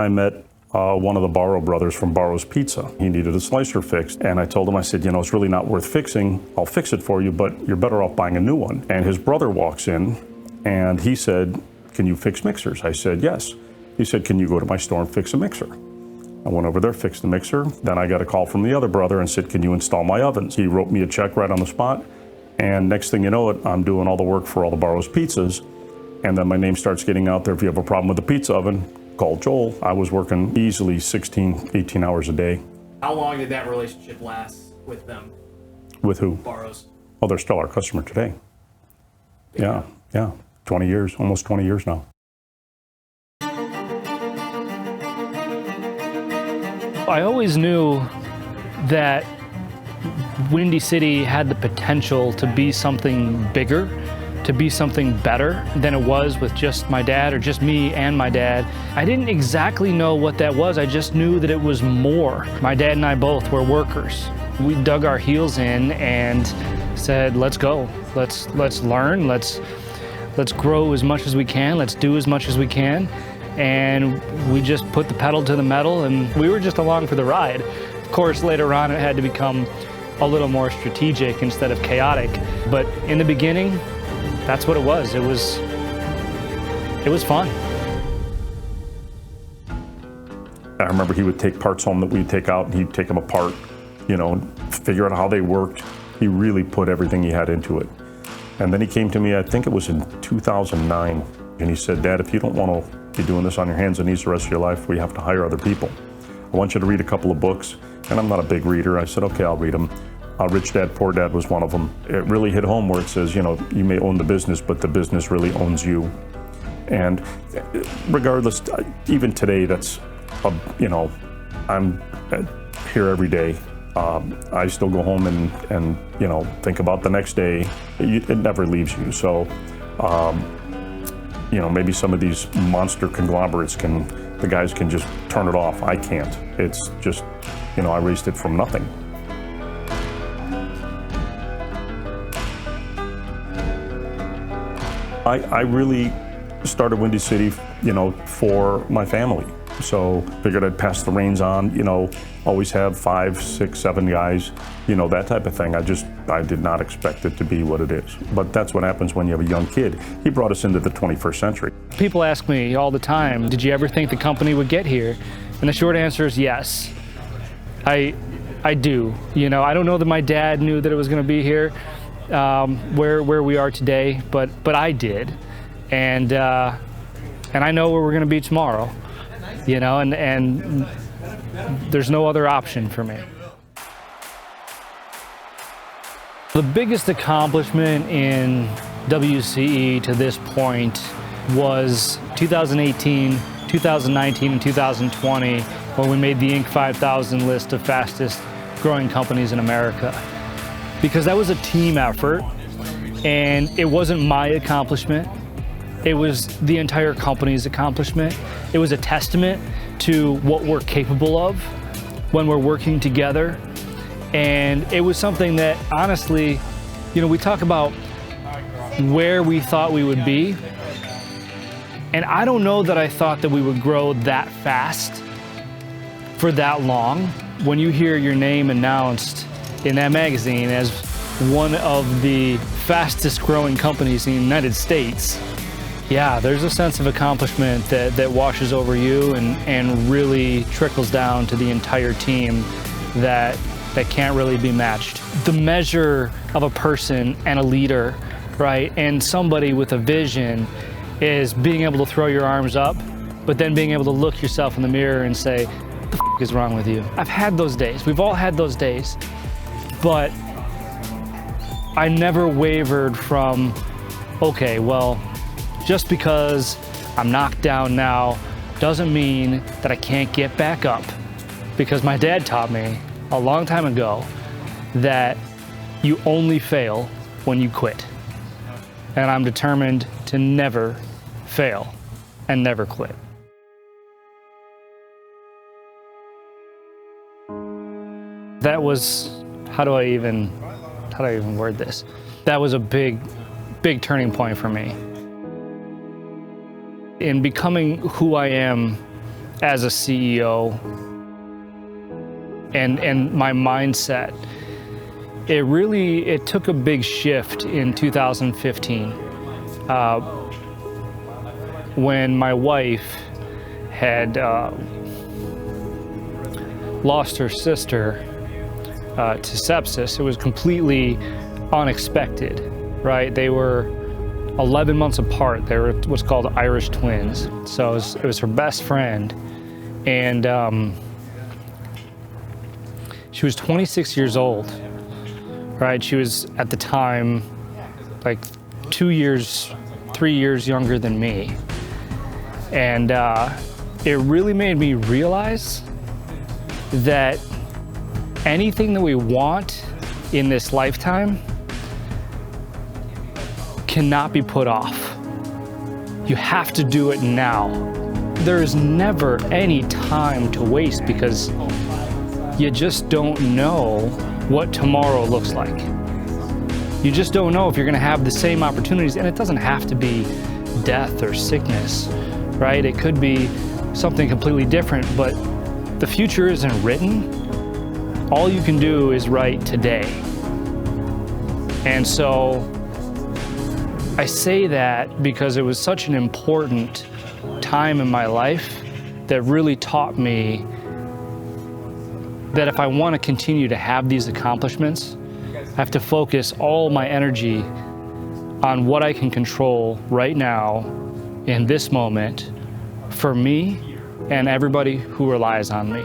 I met one of the Barrow brothers from Barrow's Pizza. He needed a slicer fixed, and I told him, I said, you know, it's really not worth fixing. I'll fix it for you, but you're better off buying a new one. And his brother walks in, and he said, can you fix mixers? I said, yes. He said, can you go to my store and fix a mixer? I went over there, fixed the mixer. Then I got a call from the other brother and said, can you install my ovens? He wrote me a check right on the spot. And next thing you know it, I'm doing all the work for all the Barrow's pizzas. And then my name starts getting out there. If you have a problem with the pizza oven, call Joel. I was working easily 16, 18 hours a day. How long did that relationship last with them? With who? Barrow's. Oh, they're still our customer today. Yeah. 20 years, almost 20 years now. I always knew that Windy City had the potential to be something bigger, to be something better than it was with just my dad or just me and my dad. I didn't exactly know what that was. I just knew that it was more. My dad and I both were workers. We dug our heels in and said, let's go. Let's learn. Let's grow as much as we can. Let's do as much as we can. And we just put the pedal to the metal, and we were just along for the ride. Of course, later on, it had to become a little more strategic instead of chaotic. But in the beginning, that's what it was. It was fun. I remember he would take parts home that we'd take out, and he'd take them apart, you know, figure out how they worked. He really put everything he had into it. And then he came to me, I think it was in 2009, and he said, Dad, if you don't want to be doing this on your hands and knees the rest of your life, we have to hire other people. I want you to read a couple of books. And I'm not a big reader. I said, okay, I'll read them. Rich Dad, Poor Dad was one of them. It really hit home where it says, you know, you may own the business, but the business really owns you. And regardless, even today, that's, you know, I'm here every day. I still go home and you know, think about the next day. It never leaves you. So, you know, maybe some of these monster conglomerates the guys can just turn it off. I can't. It's just, you know, I raised it from nothing. I really started Windy City, you know, for my family. So figured I'd pass the reins on, you know, always have 5, 6, 7 guys, you know, that type of thing. I did not expect it to be what it is. But that's what happens when you have a young kid. He brought us into the 21st century. People ask me all the time, did you ever think the company would get here? And the short answer is yes. I do. You know, I don't know that my dad knew that it was going to be here, where we are today, but I did. And I know where we're going to be tomorrow. You know, and there's no other option for me. The biggest accomplishment in WCE to this point was 2018, 2019, and 2020, when we made the Inc. 5000 list of fastest growing companies in America. Because that was a team effort, and it wasn't my accomplishment. It was the entire company's accomplishment. It was a testament to what we're capable of when we're working together. And it was something that, honestly, you know, we talk about where we thought we would be. And I don't know that I thought that we would grow that fast for that long. When you hear your name announced in that magazine as one of the fastest growing companies in the United States, yeah, there's a sense of accomplishment that washes over you and really trickles down to the entire team that can't really be matched. The measure of a person and a leader, right, and somebody with a vision is being able to throw your arms up, but then being able to look yourself in the mirror and say, what the f is wrong with you? I've had those days. We've all had those days. But I never wavered from, okay, well, just because I'm knocked down now doesn't mean that I can't get back up. Because my dad taught me a long time ago that you only fail when you quit. And I'm determined to never fail and never quit. That was, how do I even word this? That was a big turning point for me. In becoming who I am as a CEO and my mindset. It took a big shift in 2015 when my wife had lost her sister to sepsis. It was completely unexpected, right? They were 11 months apart. They were what's called Irish twins. So it was her best friend. And she was 26 years old, right? She was at the time like 3 years younger than me. And it really made me realize that anything that we want in this lifetime cannot be put off. You have to do it now. There is never any time to waste because you just don't know what tomorrow looks like. You just don't know if you're gonna have the same opportunities, and it doesn't have to be death or sickness, right? It could be something completely different, but the future isn't written. All you can do is write today. And so I say that because it was such an important time in my life that really taught me that if I want to continue to have these accomplishments, I have to focus all my energy on what I can control right now in this moment for me and everybody who relies on me.